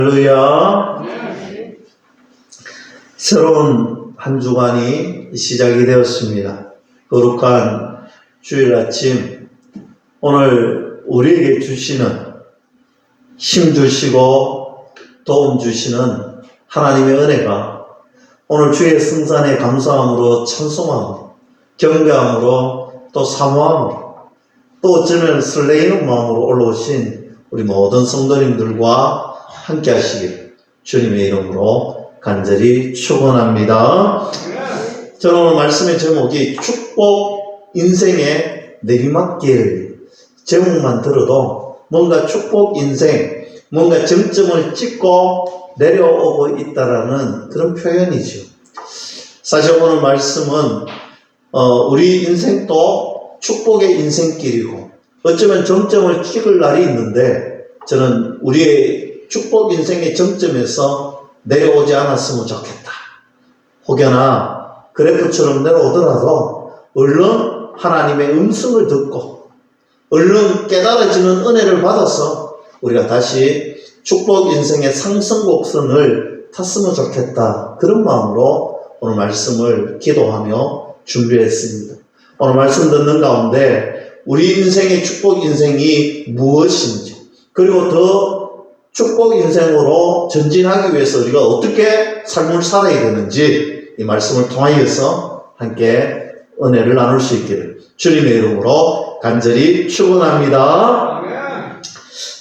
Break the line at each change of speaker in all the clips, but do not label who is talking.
할렐루야. 새로운 한 주간이 시작이 되었습니다. 거룩한 주일 아침, 오늘 우리에게 주시는 힘 주시고 도움 주시는 하나님의 은혜가 오늘 주의 성산에 감사함으로 찬송함으로 경배함으로 또 사모함으로 또 어쩌면 설레이는 마음으로 올라오신 우리 모든 성도님들과 함께 하시길 주님의 이름으로 간절히 축원합니다. 저는 오늘 말씀의 제목이 축복 인생의 내리막길, 제목만 들어도 뭔가 축복 인생, 뭔가 정점을 찍고 내려오고 있다라는 그런 표현이죠. 사실 오늘 말씀은 우리 인생도 축복의 인생길이고 어쩌면 정점을 찍을 날이 있는데 저는 우리의 축복 인생의 정점에서 내려오지 않았으면 좋겠다. 혹여나 그래프처럼 내려오더라도 얼른 하나님의 음성을 듣고 얼른 깨달아지는 은혜를 받아서 우리가 다시 축복 인생의 상승 곡선을 탔으면 좋겠다. 그런 마음으로 오늘 말씀을 기도하며 준비했습니다. 오늘 말씀 듣는 가운데 우리 인생의 축복 인생이 무엇인지, 그리고 더 축복 인생으로 전진하기 위해서 우리가 어떻게 삶을 살아야 되는지 이 말씀을 통하여서 함께 은혜를 나눌 수 있기를 주님의 이름으로 간절히 축원합니다.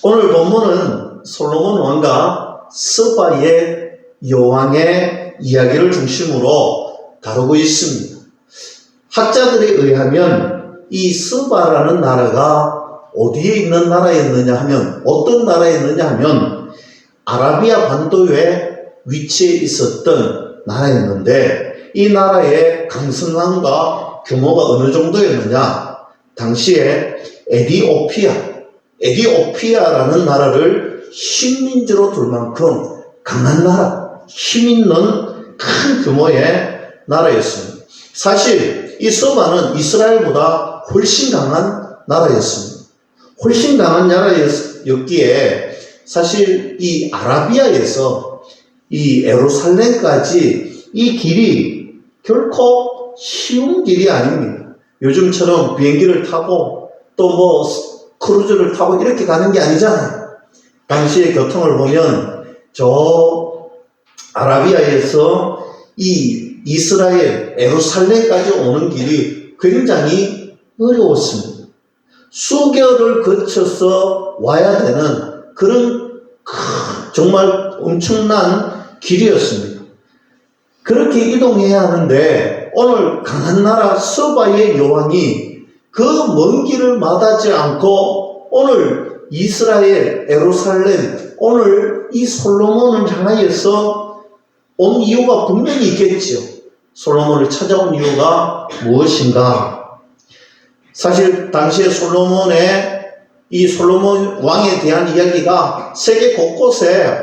오늘 본문은 솔로몬 왕과 스바의 여왕의 이야기를 중심으로 다루고 있습니다. 학자들에 의하면 이 스바라는 나라가 어디에 있는 나라였느냐 하면, 어떤 나라였느냐 하면 아라비아 반도에 위치해 있었던 나라였는데, 이 나라의 강성함과 규모가 어느 정도였느냐, 당시에 에디오피아라는 나라를 식민지로 둘 만큼 강한 나라, 힘 있는 큰 규모의 나라였습니다. 사실 이 스바는 이스라엘보다 훨씬 강한 나라였습니다. 훨씬 강한 나라였기에 사실 이 아라비아에서 이 예루살렘까지 이 길이 결코 쉬운 길이 아닙니다. 요즘처럼 비행기를 타고 또 크루즈를 타고 이렇게 가는 게 아니잖아요. 당시의 교통을 보면 저 아라비아에서 이 이스라엘 예루살렘까지 오는 길이 굉장히 어려웠습니다. 수개월을 거쳐서 와야 되는 그런 정말 엄청난 길이었습니다. 그렇게 이동해야 하는데 오늘 강한 나라 스바의 여왕이 그 먼 길을 마다하지 않고 오늘 이스라엘 예루살렘, 오늘 이 솔로몬을 향하여서 온 이유가 분명히 있겠지요. 솔로몬을 찾아온 이유가 무엇인가? 사실 당시에 이 솔로몬 왕에 대한 이야기가 세계 곳곳에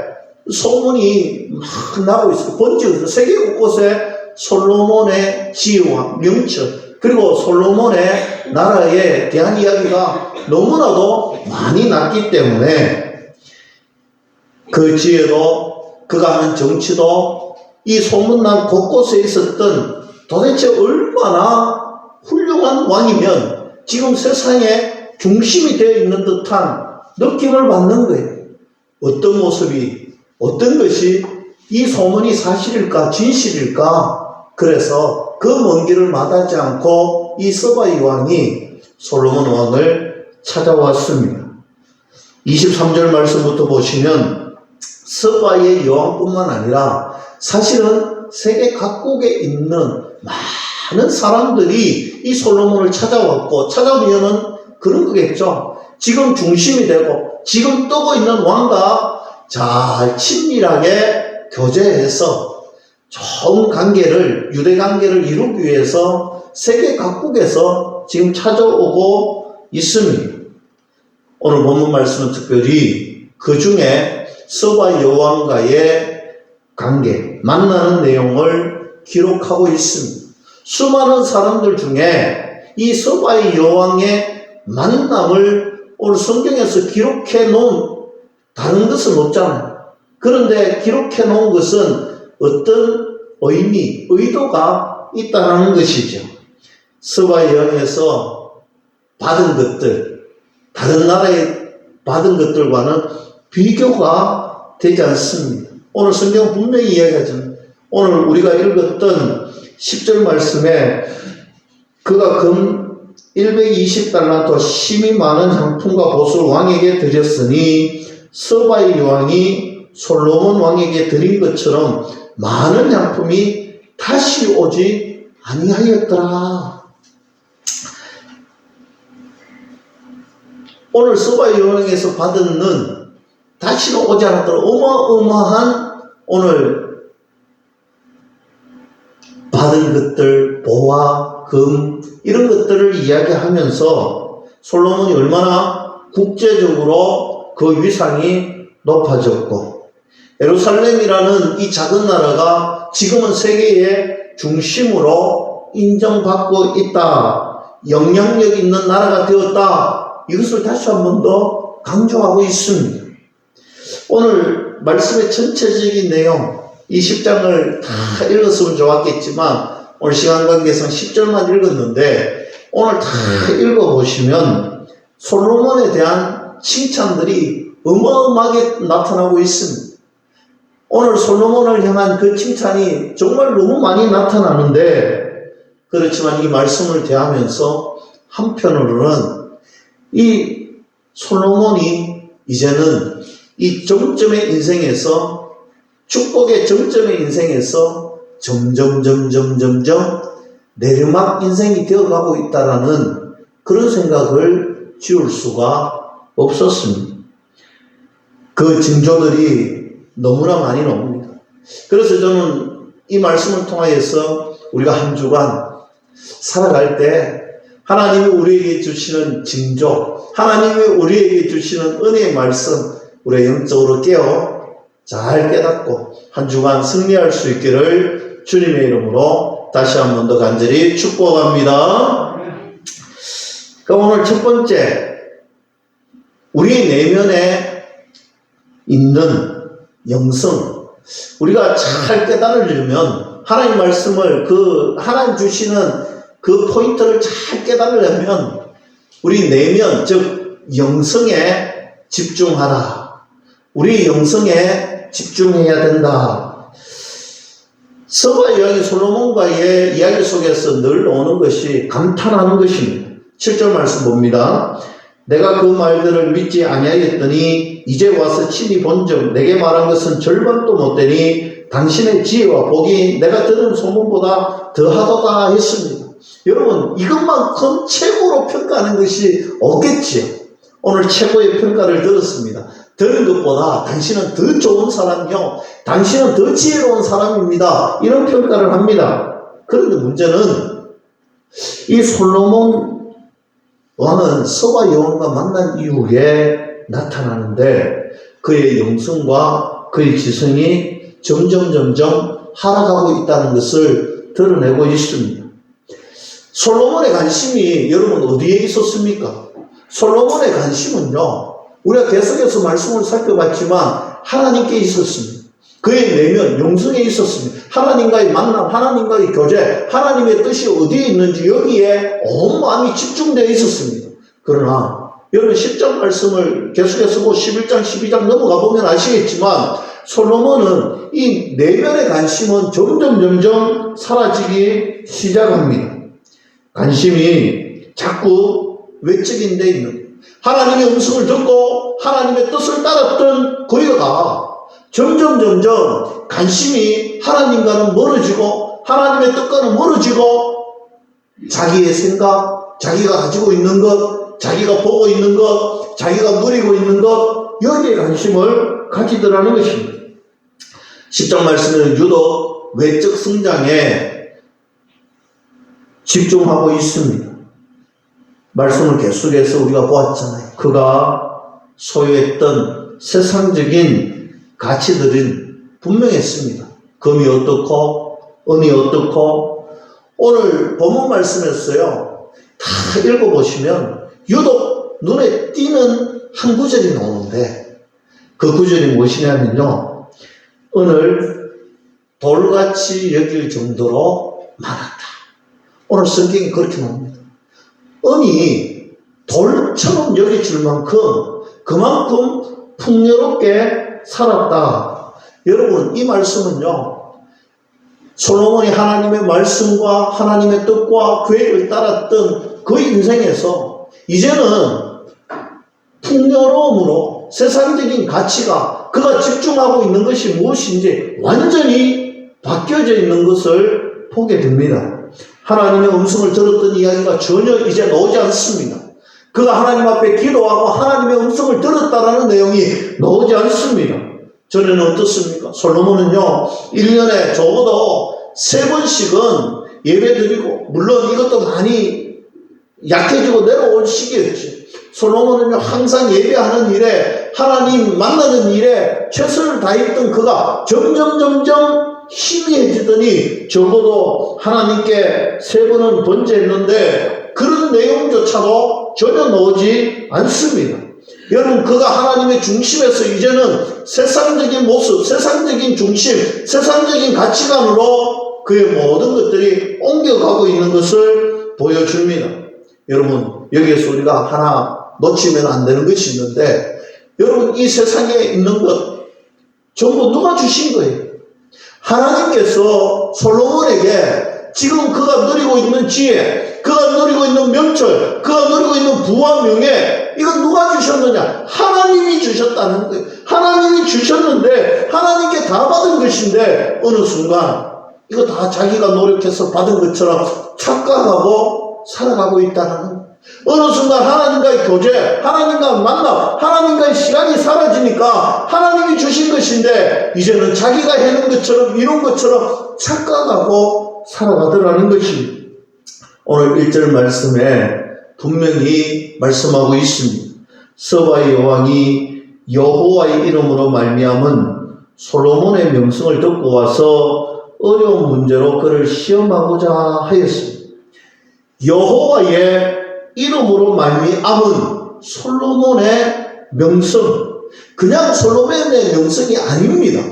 소문이 막 나고 있어요. 번지고 세계 곳곳에 솔로몬의 지혜와 명철, 그리고 솔로몬의 나라에 대한 이야기가 너무나도 많이 났기 때문에 그 지혜도 그가 하는 정치도 이 소문난 곳곳에 있었던 도대체 얼마나 훌륭한 왕이면 지금 세상에 중심이 되어 있는 듯한 느낌을 받는 거예요. 어떤 모습이, 어떤 것이 이 소문이 사실일까, 진실일까? 그래서 그 먼 길을 마다하지 않고 이 스바의 왕이 솔로몬 왕을 찾아왔습니다. 23절 말씀부터 보시면 스바의 여왕뿐만 아니라 사실은 세계 각국에 있는 많은 사람들이 이 솔로몬을 찾아왔고, 찾아오면은 그런 거겠죠. 지금 중심이 되고 지금 뜨고 있는 왕과 잘 친밀하게 교제해서 좋은 관계를, 유대 관계를 이루기 위해서 세계 각국에서 지금 찾아오고 있습니다. 오늘 본문 말씀은 특별히 그 중에 스바 여왕과의 관계, 만나는 내용을 기록하고 있습니다. 수많은 사람들 중에 이 스바의 여왕의 만남을 오늘 성경에서 기록해 놓은 다른 것은 없잖아요. 그런데 기록해 놓은 것은 어떤 의도가 있다는 것이죠. 서바의 여행에서 받은 것들, 다른 나라에 받은 것들과는 비교가 되지 않습니다. 오늘 성경 분명히 이야기하잖아요. 오늘 우리가 읽었던 10절 말씀에 그가 금 120달란트 심이 많은 향품과 보수를 왕에게 드렸으니 서바의 왕이 솔로몬 왕에게 드린 것처럼 많은 향품이 다시 오지 아니하였더라. 오늘 서바의 여행에서 받은 다시는 오지 않았더라. 어마어마한 오늘 받은 것들, 보화, 금 이런 것들을 이야기하면서 솔로몬이 얼마나 국제적으로 그 위상이 높아졌고 예루살렘이라는 이 작은 나라가 지금은 세계의 중심으로 인정받고 있다. 영향력 있는 나라가 되었다. 이것을 다시 한 번 더 강조하고 있습니다. 오늘 말씀의 전체적인 내용 이 10장을 다 읽었으면 좋았겠지만 오늘 시간 관계상 10절만 읽었는데 오늘 다 읽어보시면 솔로몬에 대한 칭찬들이 어마어마하게 나타나고 있습니다. 오늘 솔로몬을 향한 그 칭찬이 정말 너무 많이 나타나는데 그렇지만 이 말씀을 대하면서 한편으로는 이 솔로몬이 이제는 이 정점의 인생에서 축복의 정점의 인생에서 점점 내리막 인생이 되어가고 있다라는 그런 생각을 지울 수가 없었습니다. 그 징조들이 너무나 많이 나옵니다. 그래서 저는 이 말씀을 통하여서 우리가 한 주간 살아갈 때 하나님이 우리에게 주시는 징조, 하나님이 우리에게 주시는 은혜의 말씀 우리가 영적으로 잘 깨닫고 한 주간 승리할 수 있기를 주님의 이름으로 다시 한 번 더 간절히 축복합니다. 그럼 오늘 첫 번째, 우리 내면에 있는 영성, 우리가 잘 깨달으려면 하나님 말씀을 하나님 주시는 그 포인트를 잘 깨달으려면 우리 내면, 즉 영성에 집중하라. 우리 영성에 집중해야 된다. 서바의 여왕이 솔로몬과의 이야기 속에서 늘 오는 것이 감탄하는 것입니다. 7절 말씀 봅니다. 내가 그 말들을 믿지 아니하였더니 이제 와서 친히 본즉 내게 말한 것은 절반도 못되니 당신의 지혜와 복이 내가 들은 소문보다 더하도다 했습니다. 여러분 이것만큼 최고로 평가하는 것이 없겠지요. 오늘 최고의 평가를 들었습니다. 들은 것보다 당신은 더 좋은 사람이요, 당신은 더 지혜로운 사람입니다. 이런 평가를 합니다. 그런데 문제는 이 솔로몬 왕은 서바 여왕과 만난 이후에 나타나는데 그의 영성과 그의 지성이 점점 하락하고 있다는 것을 드러내고 있습니다. 솔로몬의 관심이 여러분 어디에 있었습니까? 솔로몬의 관심은요, 우리가 계속해서 말씀을 살펴봤지만 하나님께 있었습니다. 그의 내면, 영성에 있었습니다. 하나님과의 만남, 하나님과의 교제, 하나님의 뜻이 어디에 있는지 여기에 온 마음이 집중되어 있었습니다. 그러나 여러분 10장 말씀을 계속해서 11장, 12장 넘어가 보면 아시겠지만 솔로몬은 이 내면의 관심은 점점 사라지기 시작합니다. 관심이 자꾸 외적인 데 있는 하나님의 음성을 듣고 하나님의 뜻을 따랐던 그가 점점 관심이 하나님과는 멀어지고 하나님의 뜻과는 멀어지고 자기의 생각, 자기가 가지고 있는 것, 자기가 보고 있는 것, 자기가 누리고 있는 것 여기에 관심을 가지더라는 것입니다. 10장 말씀에는 유독 외적 성장에 집중하고 있습니다. 말씀을 계속해서 우리가 보았잖아요. 그가 소유했던 세상적인 가치들은 분명했습니다. 금이 어떻고 은이 어떻고 오늘 본문 말씀에서요 다 읽어보시면 유독 눈에 띄는 한 구절이 나오는데 그 구절이 무엇이냐면요 은을 돌같이 여길 정도로 많았다. 오늘 성경이 그렇게 나옵니다. 은이 돌처럼 여겨질 만큼 그만큼 풍요롭게 살았다. 여러분, 이 말씀은요, 솔로몬이 하나님의 말씀과 하나님의 뜻과 계획을 따랐던 그 인생에서 이제는 풍요로움으로 세상적인 가치가 그가 집중하고 있는 것이 무엇인지 완전히 바뀌어져 있는 것을 보게 됩니다. 하나님의 음성을 들었던 이야기가 전혀 이제 나오지 않습니다. 그가 하나님 앞에 기도하고 하나님의 음성을 들었다라는 내용이 나오지 않습니다. 전에는 어떻습니까? 솔로몬은요, 1년에 적어도 3번씩은 예배 드리고, 물론 이것도 많이 약해지고 내려올 시기였지. 솔로몬은요, 항상 예배하는 일에, 하나님 만나는 일에 최선을 다했던 그가 점점 희미해지더니 적어도 하나님께 3번은 번제했는데 그런 내용조차도 전혀 나오지 않습니다. 여러분, 그가 하나님의 중심에서 이제는 세상적인 모습, 세상적인 중심, 세상적인 가치관으로 그의 모든 것들이 옮겨가고 있는 것을 보여줍니다. 여러분, 여기에서 우리가 하나 놓치면 안 되는 것이 있는데, 여러분, 이 세상에 있는 것 전부 누가 주신 거예요? 하나님께서 솔로몬에게 지금 그가 누리고 있는 지혜, 그가 누리고 있는 명철, 그가 누리고 있는 부와 명예, 이건 누가 주셨느냐? 하나님이 주셨다는 거예요. 하나님이 주셨는데 하나님께 다 받은 것인데 어느 순간 이거 다 자기가 노력해서 받은 것처럼 착각하고 살아가고 있다는 거예요. 어느 순간 하나님과의 교제, 하나님과 만남, 하나님과의 시간이 사라지니까 하나님이 주신 것인데 이제는 자기가 해놓은 것처럼 이룬 것처럼 착각하고 살아가더라는 것입니다. 오늘 1절 말씀에 분명히 말씀하고 있습니다. 서바의 여왕이 여호와의 이름으로 말미암은 솔로몬의 명성을 듣고 와서 어려운 문제로 그를 시험하고자 하였습니다. 여호와의 이름으로 말미암은 솔로몬의 명성, 그냥 솔로몬의 명성이 아닙니다.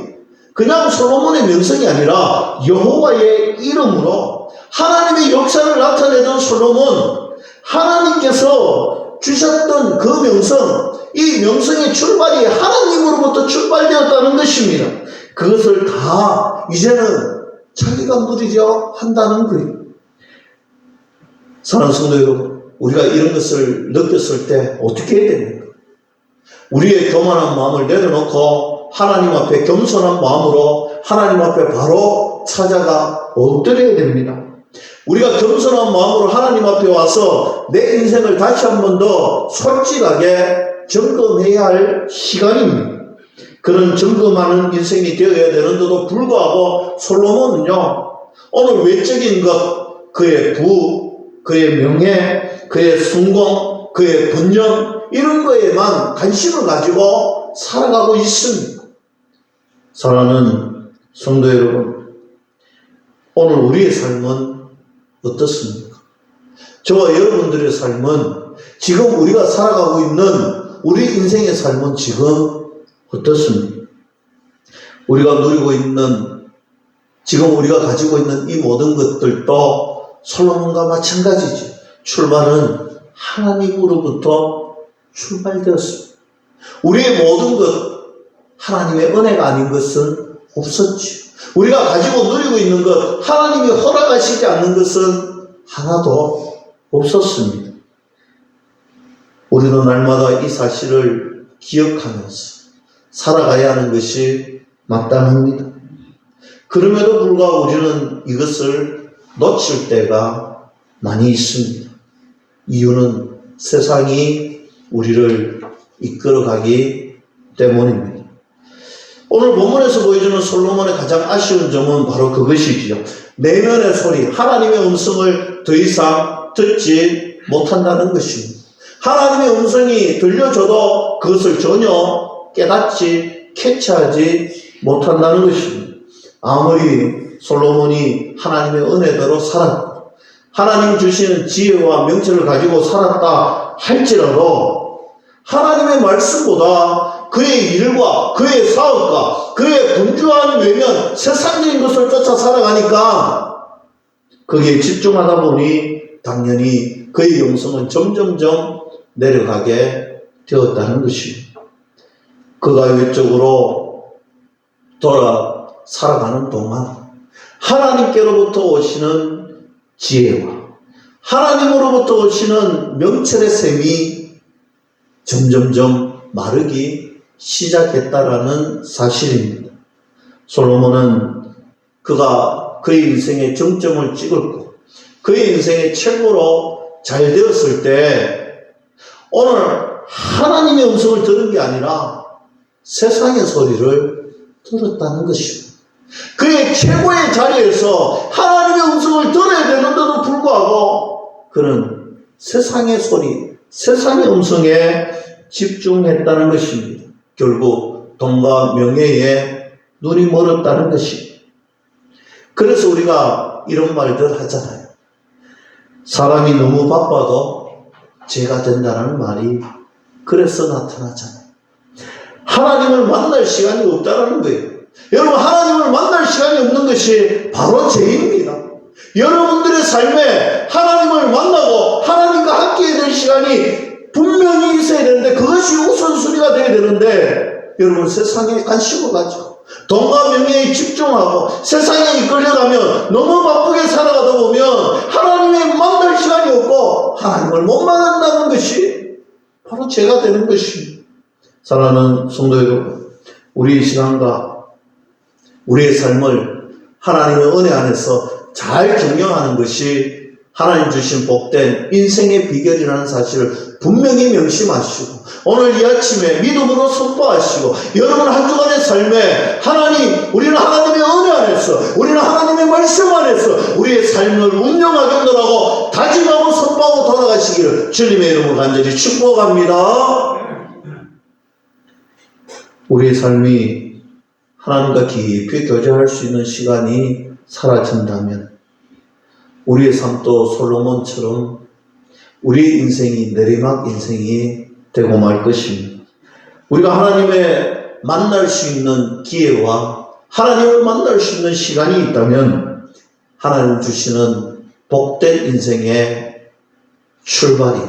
그냥 솔로몬의 명성이 아니라 여호와의 이름으로 하나님의 역사를 나타내던 솔로몬, 하나님께서 주셨던 그 명성, 이 명성의 출발이 하나님으로부터 출발되었다는 것입니다. 그것을 다 이제는 자기가 누리려 한다는 거예요. 사랑하는 성도 여러분, 우리가 이런 것을 느꼈을 때 어떻게 해야 됩니까? 우리의 교만한 마음을 내려놓고 하나님 앞에 겸손한 마음으로 하나님 앞에 바로 찾아가 엎드려야 됩니다. 우리가 겸손한 마음으로 하나님 앞에 와서 내 인생을 다시 한 번 더 솔직하게 점검해야 할 시간입니다. 그런 점검하는 인생이 되어야 되는데도 불구하고 솔로몬은요, 오늘 외적인 것, 그의 부, 그의 명예, 그의 성공, 그의 번영, 이런 거에만 관심을 가지고 살아가고 있습니다. 사랑하는 성도 여러분, 오늘 우리의 삶은 어떻습니까? 저와 여러분들의 삶은, 지금 우리가 살아가고 있는 우리 인생의 삶은 지금 어떻습니까? 우리가 누리고 있는, 지금 우리가 가지고 있는 이 모든 것들도 솔로몬과 마찬가지죠. 출발은 하나님으로부터 출발되었습니다. 우리의 모든 것, 하나님의 은혜가 아닌 것은 없었죠. 우리가 가지고 누리고 있는 것, 하나님이 허락하시지 않는 것은 하나도 없었습니다. 우리는 날마다 이 사실을 기억하면서 살아가야 하는 것이 마땅합니다. 그럼에도 불구하고 우리는 이것을 놓칠 때가 많이 있습니다. 이유는 세상이 우리를 이끌어가기 때문입니다. 오늘 본문에서 보여주는 솔로몬의 가장 아쉬운 점은 바로 그것이지요. 내면의 소리, 하나님의 음성을 더 이상 듣지 못한다는 것입니다. 하나님의 음성이 들려줘도 그것을 전혀 깨닫지, 캐치하지 못한다는 것입니다. 아무리 솔로몬이 하나님의 은혜대로 살았고 하나님이 주시는 지혜와 명철을 가지고 살았다 할지라도 하나님의 말씀보다 그의 일과 그의 사업과 그의 분주한 외면, 세상적인 것을 쫓아 살아가니까 거기에 집중하다 보니 당연히 그의 영성은 점점점 내려가게 되었다는 것입니다. 그가 외적으로 돌아 살아가는 동안 하나님께로부터 오시는 지혜와 하나님으로부터 오시는 명철의 셈이 점점점 마르기 시작했다라는 사실입니다. 솔로몬은 그가 그의 인생의 정점을 찍었고 그의 인생의 최고로 잘 되었을 때 오늘 하나님의 음성을 들은 게 아니라 세상의 소리를 들었다는 것입니다. 그의 최고의 자리에서 하나님의 음성을 들어야 되는데도 불구하고 그는 세상의 소리, 세상의 음성에 집중했다는 것입니다. 결국 돈과 명예에 눈이 멀었다는 것입니다. 그래서 우리가 이런 말들 하잖아요. 사람이 너무 바빠도 죄가 된다는 말이 그래서 나타나잖아요. 하나님을 만날 시간이 없다는 거예요. 여러분, 하나님을 만날 시간이 없는 것이 바로 죄입니다. 여러분들의 삶에 하나님을 만나고 하나님과 함께 될 시간이 분명히 있어야 되는데 그것이 우선순위가 되어야 되는데 여러분 세상에 관심을 가지고 돈과 명예에 집중하고 세상에 이끌려가면 너무 바쁘게 살아가다 보면 하나님을 만날 시간이 없고 하나님을 못 만난다는 것이 바로 죄가 되는 것입니다. 사랑하는 성도 여러분, 우리의 시간과 우리의 삶을 하나님의 은혜 안에서 잘 경영하는 것이 하나님 주신 복된 인생의 비결이라는 사실을 분명히 명심하시고 오늘 이 아침에 믿음으로 선포하시고 여러분 한 주간의 삶에 우리는 하나님의 은혜 안에서 우리는 하나님의 말씀 안에서 우리의 삶을 운영하겠노라고 다짐하고 선포하고 돌아가시기를 주님의 이름으로 간절히 축복합니다. 우리의 삶이 하나님과 깊이 교제할 수 있는 시간이 사라진다면 우리의 삶도 솔로몬처럼 우리의 인생이 내리막 인생이 되고 말 것입니다. 우리가 하나님의 만날 수 있는 기회와 하나님을 만날 수 있는 시간이 있다면 하나님 주시는 복된 인생의 출발이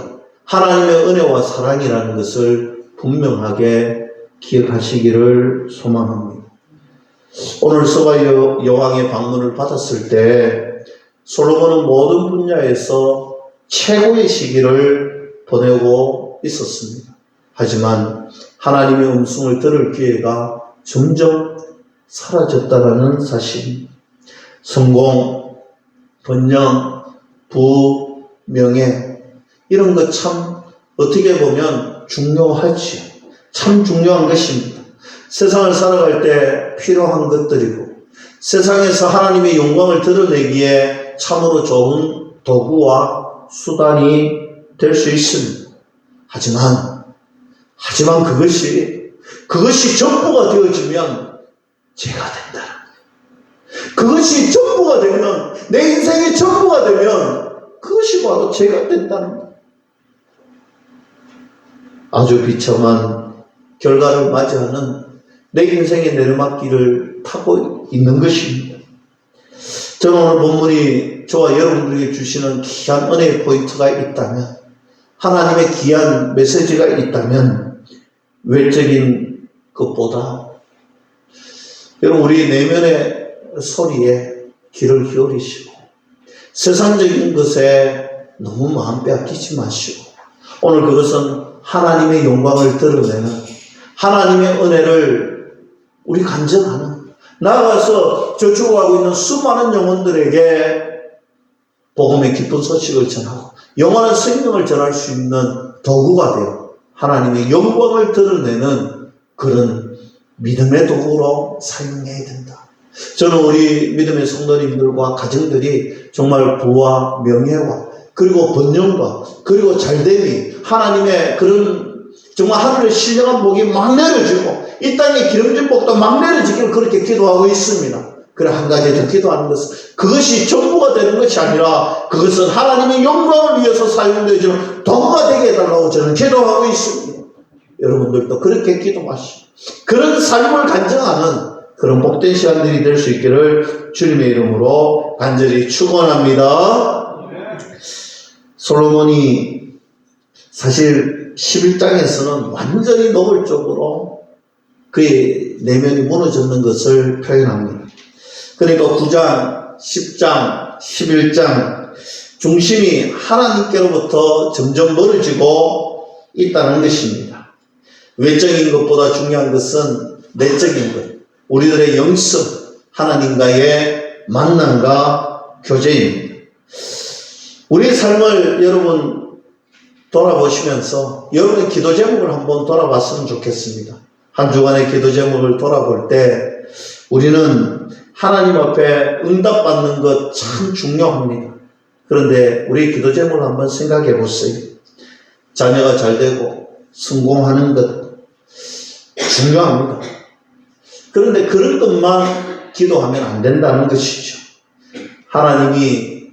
하나님의 은혜와 사랑이라는 것을 분명하게 기억하시기를 소망합니다. 오늘 서가 여왕의 방문을 받았을 때 솔로몬은 모든 분야에서 최고의 시기를 보내고 있었습니다. 하지만 하나님의 음성을 들을 기회가 점점 사라졌다는 사실입니다. 성공, 번영, 부, 명예 이런 것 참 어떻게 보면 중요하지요. 참 중요한 것입니다. 세상을 살아갈 때 필요한 것들이고 세상에서 하나님의 영광을 드러내기에 참으로 좋은 도구와 수단이 될 수 있습니다. 하지만 그것이 전부가 되어지면 죄가 된다. 그것이 전부가 되면 내 인생의 전부가 되면 그것이 바로 죄가 된다는 거예요. 아주 비참한 결과를 맞이하는 내 인생의 내리막길을 타고 있는 것입니다. 저는 오늘 본문이 저와 여러분들에게 주시는 귀한 은혜의 포인트가 있다면 하나님의 귀한 메시지가 있다면 외적인 것보다 여러분 우리 내면의 소리에 귀를 기울이시고 세상적인 것에 너무 마음 빼앗기지 마시고 오늘 그것은 하나님의 영광을 드러내는 하나님의 은혜를 우리 간증하는 나아가서 저 죽어가고 있는 수많은 영혼들에게 복음의 기쁜 소식을 전하고 영원한 생명을 전할 수 있는 도구가 되어 하나님의 영광을 드러내는 그런 믿음의 도구로 사용해야 된다. 저는 우리 믿음의 성도님들과 가정들이 정말 부와 명예와 그리고 번영과 그리고 잘됨이 하나님의 그런 정말 하늘의 신령한 복이 막 내려지고 이 땅의 기름진 복도 막 내려지기를 그렇게 기도하고 있습니다. 그래 한 가지 더 기도하는 것은 그것이 전부가 되는 것이 아니라 그것은 하나님의 영광을 위해서 사용되어지는 도구가 되게 해달라고 저는 기도하고 있습니다. 여러분들도 그렇게 기도하시고 그런 삶을 간증하는 그런 복된 시간들이 될 수 있기를 주님의 이름으로 간절히 축원합니다. 솔로몬이 사실 11장에서는 완전히 노골적으로 그의 내면이 무너졌는 것을 표현합니다. 그러니까 9장, 10장, 11장 중심이 하나님께로부터 점점 멀어지고 있다는 것입니다. 외적인 것보다 중요한 것은 내적인 것, 우리들의 영성, 하나님과의 만남과 교제입니다. 우리 삶을 여러분 돌아보시면서 여러분의 기도 제목을 한번 돌아봤으면 좋겠습니다. 한 주간의 기도 제목을 돌아볼 때 우리는 하나님 앞에 응답받는 것 참 중요합니다. 그런데 우리 기도 제목을 한번 생각해 보세요. 자녀가 잘 되고 성공하는 것 중요합니다. 그런데 그런 것만 기도하면 안 된다는 것이죠. 하나님이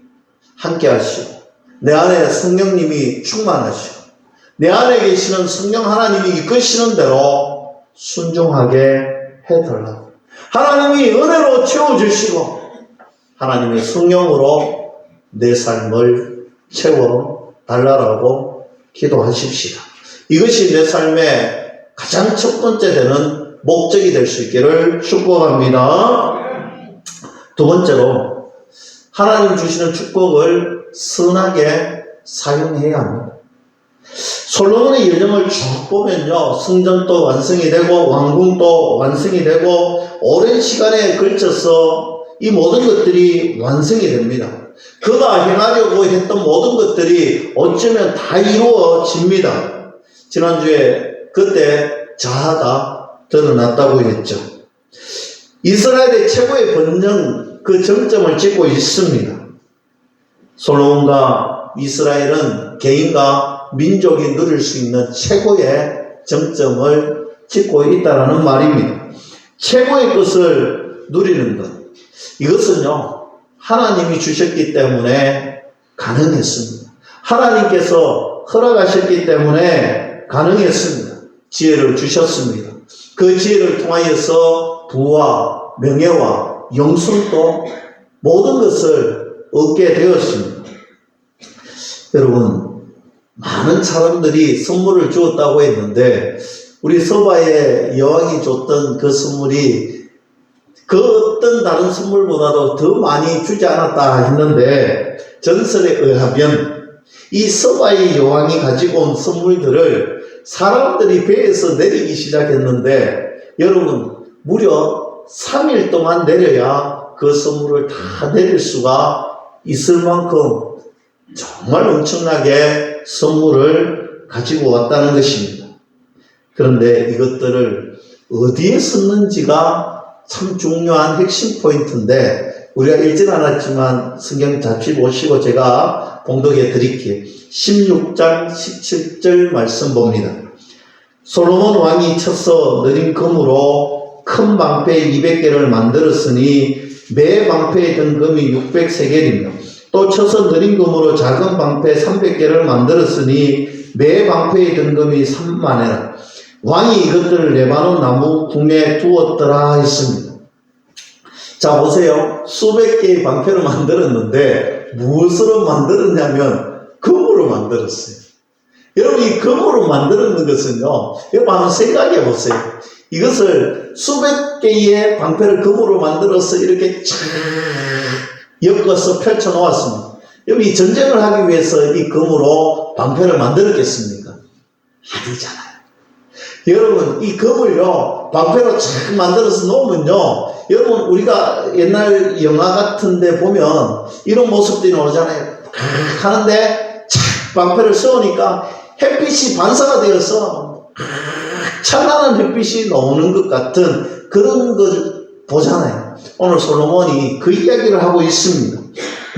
함께 하시고 내 안에 성령님이 충만하시고 내 안에 계시는 성령 하나님이 이끄시는 대로 순종하게 해달라고. 하나님이 은혜로 채워주시고 하나님의 성령으로 내 삶을 채워달라고 기도하십시다. 이것이 내 삶의 가장 첫 번째 되는 목적이 될 수 있기를 축복합니다. 두 번째로 하나님 주시는 축복을 선하게 사용해야 합니다. 솔로몬의 여정을 쭉 보면요, 성전도 완성이 되고 왕궁도 완성이 되고 오랜 시간에 걸쳐서 이 모든 것들이 완성이 됩니다. 그가 행하려고 했던 모든 것들이 어쩌면 다 이루어집니다. 지난주에 그때 자아가 드러났다고 했죠. 이스라엘의 최고의 번영, 그 정점을 찍고 있습니다. 솔로몬과 이스라엘은 개인과 민족이 누릴 수 있는 최고의 정점을 찍고 있다는 말입니다. 최고의 것을 누리는 것, 이것은요 하나님이 주셨기 때문에 가능했습니다. 하나님께서 허락하셨기 때문에 가능했습니다. 지혜를 주셨습니다. 그 지혜를 통하여서 부와 명예와 영성도 모든 것을 얻게 되었습니다. 여러분, 많은 사람들이 선물을 주었다고 했는데 우리 서바의 여왕이 줬던 그 선물이 그 어떤 다른 선물보다도 더 많이 주지 않았다 했는데 전설에 의하면 이 서바의 여왕이 가지고 온 선물들을 사람들이 배에서 내리기 시작했는데 여러분 무려 3일 동안 내려야 그 선물을 다 내릴 수가 있을 만큼 정말 엄청나게 선물을 가지고 왔다는 것입니다. 그런데 이것들을 어디에 썼는지가 참 중요한 핵심 포인트인데 우리가 읽진 않았지만 성경 잡지 보시고 제가 봉독해 드릴게요. 16장 17절 말씀 봅니다. 솔로몬 왕이 쳐서 느린 금으로 큰 방패 200개를 만들었으니 매 방패에 든 금이 600세겔이며 또 쳐서 느린 금으로 작은 방패 300개를 만들었으니 매 방패에 든 금이 3만회라. 왕이 이것들을 레바논 나무 궁에 두었더라 했습니다. 자 보세요. 수백 개의 방패를 만들었는데 무엇으로 만들었냐면 금으로 만들었어요. 여러분 이 금으로 만드는 것은요, 여러분 한번 생각해 보세요. 이것을 수백 개의 방패를 금으로 만들어서 이렇게 쫙 엮어서 펼쳐 놓았습니다. 여러분 이 전쟁을 하기 위해서 이 금으로 방패를 만들었겠습니까? 아니잖아요. 여러분 이 금을요 방패로 쫙 만들어서 놓으면요, 여러분 우리가 옛날 영화 같은 데 보면 이런 모습들이 나오잖아요. 하는데 착 방패를 쏘니까 햇빛이 반사가 되어서 찬란한 햇빛이 나오는 것 같은 그런 걸 보잖아요. 오늘 솔로몬이 그 이야기를 하고 있습니다.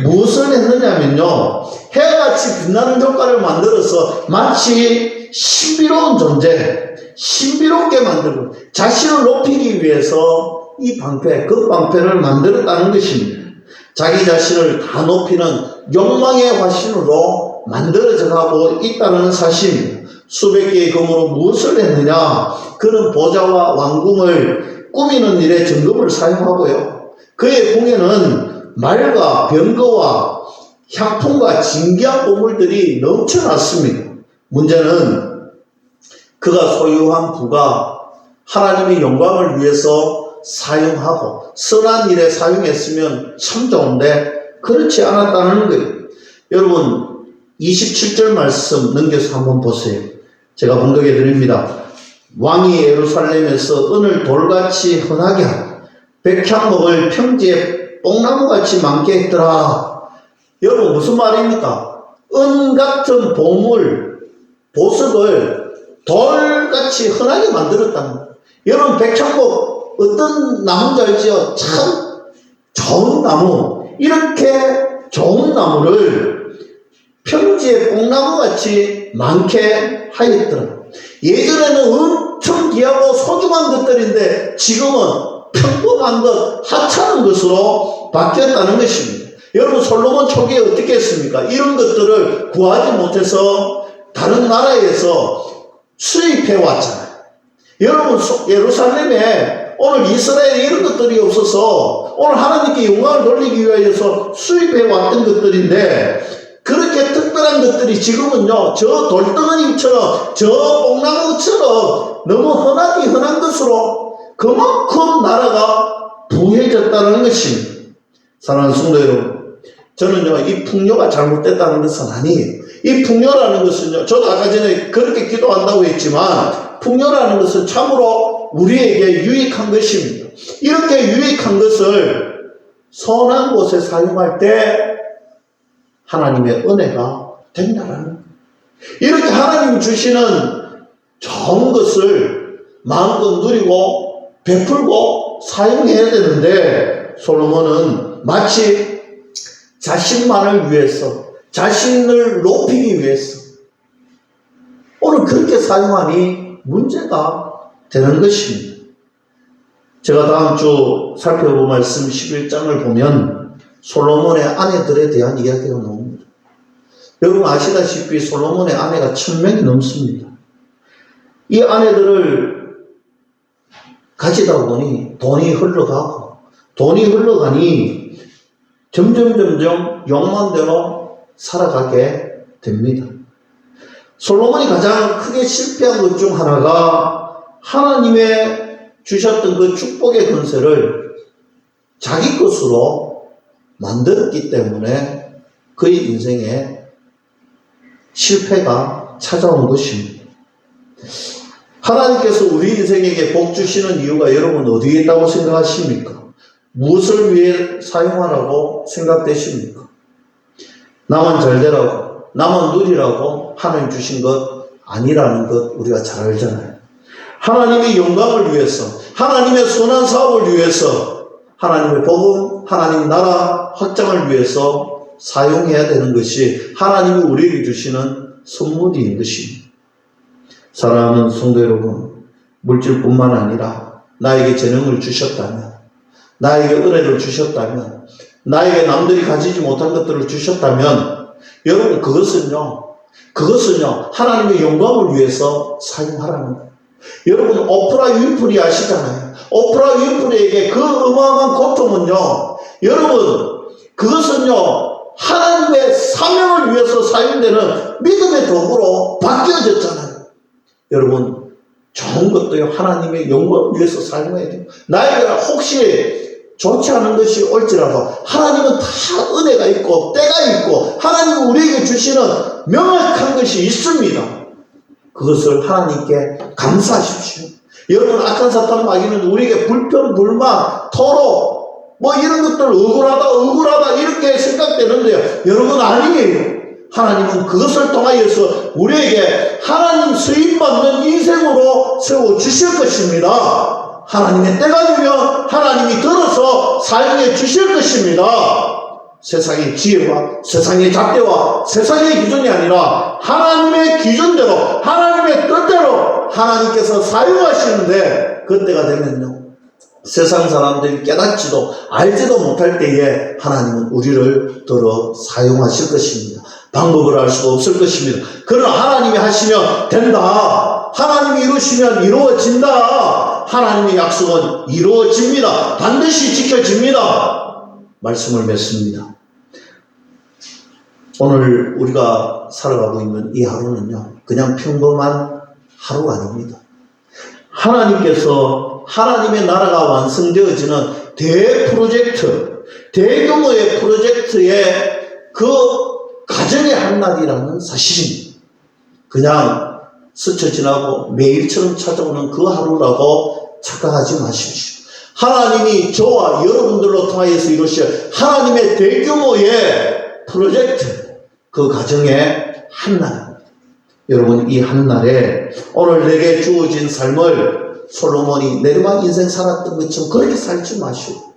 무엇을 했느냐면요, 해같이 빛나는 효과를 만들어서 마치 신비로운 존재, 신비롭게 만들고 자신을 높이기 위해서 이 방패, 그 방패를 만들었다는 것입니다. 자기 자신을 다 높이는 욕망의 화신으로 만들어져 가고 있다는 사실입니다. 수백 개의 금으로 무엇을 했느냐? 그는 보좌와 왕궁을 꾸미는 일에 정금을 사용하고요. 그의 궁에는 말과 병거와 향품과 진귀한 보물들이 넘쳐났습니다. 문제는 그가 소유한 부가 하나님의 영광을 위해서 사용하고 선한 일에 사용했으면 참 좋은데 그렇지 않았다는 거예요. 여러분 27절 말씀 넘겨서 한번 보세요. 제가 번역해 드립니다. 왕이 예루살렘에서 은을 돌같이 흔하게 하고 백향목을 평지에 뽕나무같이 많게 했더라. 여러분 무슨 말입니까? 은 같은 보물, 보석을 돌같이 흔하게 만들었다는 거예요. 여러분 백향목 어떤 나무인지 알죠? 참 좋은 나무. 이렇게 좋은 나무를 평지에 뽕나무같이 많게 하였더라. 예전에는 엄청 귀하고 소중한 것들인데 지금은 평범한 것, 하찮은 것으로 바뀌었다는 것입니다. 여러분 솔로몬 초기에 어떻게 했습니까? 이런 것들을 구하지 못해서 다른 나라에서 수입해 왔잖아요. 여러분 예루살렘에 오늘 이스라엘에 이런 것들이 없어서 오늘 하나님께 영광을 돌리기 위하여서 수입해 왔던 것들인데 그렇게 특별한 것들이 지금은요 저 돌덩어리처럼 저 뽕나무처럼 너무 흔한 것으로 그만큼 나라가 부해졌다는 것입니다. 사랑하는 성도 여러분, 저는요 이 풍요가 잘못됐다는 것은 아니에요. 이 풍요라는 것은요, 저도 아까 전에 그렇게 기도한다고 했지만 풍요라는 것은 참으로 우리에게 유익한 것입니다. 이렇게 유익한 것을 선한 곳에 사용할 때 하나님의 은혜가 된다라는 거예요. 이렇게 하나님이 주시는 좋은 것을 마음껏 누리고 베풀고 사용해야 되는데 솔로몬은 마치 자신만을 위해서 자신을 높이기 위해서 오늘 그렇게 사용하니 문제가 되는 것입니다. 제가 다음 주 살펴볼 말씀 11장을 보면 솔로몬의 아내들에 대한 이야기가 나옵니다. 여러분 아시다시피 솔로몬의 아내가 1000명이 넘습니다. 이 아내들을 가지다 보니 돈이 흘러가니 점점 욕망대로 살아가게 됩니다. 솔로몬이 가장 크게 실패한 것 중 하나가 하나님의 주셨던 그 축복의 권세를 자기 것으로 만들었기 때문에 그의 인생에 실패가 찾아온 것입니다. 하나님께서 우리 인생에게 복 주시는 이유가 여러분 어디에 있다고 생각하십니까? 무엇을 위해 사용하라고 생각되십니까? 나만 잘 되라고, 나만 누리라고 하나님 주신 것 아니라는 것 우리가 잘 알잖아요. 하나님의 영광을 위해서, 하나님의 선한 사업을 위해서, 하나님의 복음, 하나님 나라 확장을 위해서 사용해야 되는 것이 하나님이 우리에게 주시는 선물인 것입니다. 사랑하는 성도 여러분, 물질뿐만 아니라 나에게 재능을 주셨다면, 나에게 은혜를 주셨다면, 나에게 남들이 가지지 못한 것들을 주셨다면 여러분 그것은요 하나님의 영광을 위해서 사용하라는 거예요. 여러분 오프라 윈프리 아시잖아요. 오프라 윈프리에게 그 어마어마한 고통은요 여러분 그것은요 하나님의 사명을 위해서 사용되는 믿음의 도구로 바뀌어졌잖아요. 여러분 좋은 것도요 하나님의 영광을 위해서 사용해야 돼요. 나에게 혹시 좋지 않은 것이 올지라도 하나님은 다 은혜가 있고 때가 있고 하나님은 우리에게 주시는 명확한 것이 있습니다. 그것을 하나님께 감사하십시오. 여러분 악한 사탄 마귀는 우리에게 불평, 불만, 토로 뭐 이런 것들 억울하다 이렇게 생각되는데요. 여러분 아니에요. 하나님은 그것을 통하여서 우리에게 하나님 수임받는 인생으로 세워주실 것입니다. 하나님의 때가 되면 하나님이 들어서 사용해 주실 것입니다. 세상의 지혜와 세상의 잣대와 세상의 기준이 아니라 하나님의 기준대로 하나님의 뜻대로 하나님께서 사용하시는데 그때가 되면요 세상 사람들이 깨닫지도 알지도 못할 때에 하나님은 우리를 들어 사용하실 것입니다. 방법을 알 수가 없을 것입니다. 그러나 하나님이 하시면 된다. 하나님이 이루시면 이루어진다. 하나님의 약속은 이루어집니다. 반드시 지켜집니다. 말씀을 맺습니다. 오늘 우리가 살아가고 있는 이 하루는요, 그냥 평범한 하루가 아닙니다. 하나님께서 하나님의 나라가 완성되어지는 대프로젝트, 대규모의 프로젝트의 그 가정의 한 날이라는 사실입니다. 그냥 스쳐 지나고 매일처럼 찾아오는 그 하루라고 착각하지 마십시오. 하나님이 저와 여러분들로 통하여서 이루실 하나님의 대규모의 프로젝트, 그 가정의 한 날입니다. 여러분, 이 한 날에 오늘 내게 주어진 삶을 솔로몬이 내리막 인생 살았던 것처럼 그렇게 살지 마시고,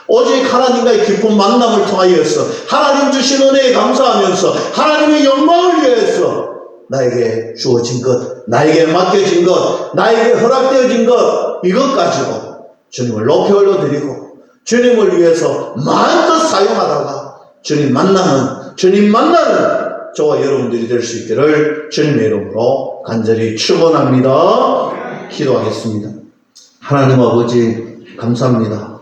오직 하나님과의 깊은 만남을 통하여서 하나님 주신 은혜에 감사하면서 하나님의 영광을 위해서 나에게 주어진 것, 나에게 맡겨진 것, 나에게 허락되어진 것, 이것 가지고 주님을 높이 올려드리고 주님을 위해서 마음껏 사용하다가 주님 만나는 저와 여러분들이 될 수 있기를 주님의 이름으로 간절히 축원합니다. 기도하겠습니다. 하나님 아버지 감사합니다.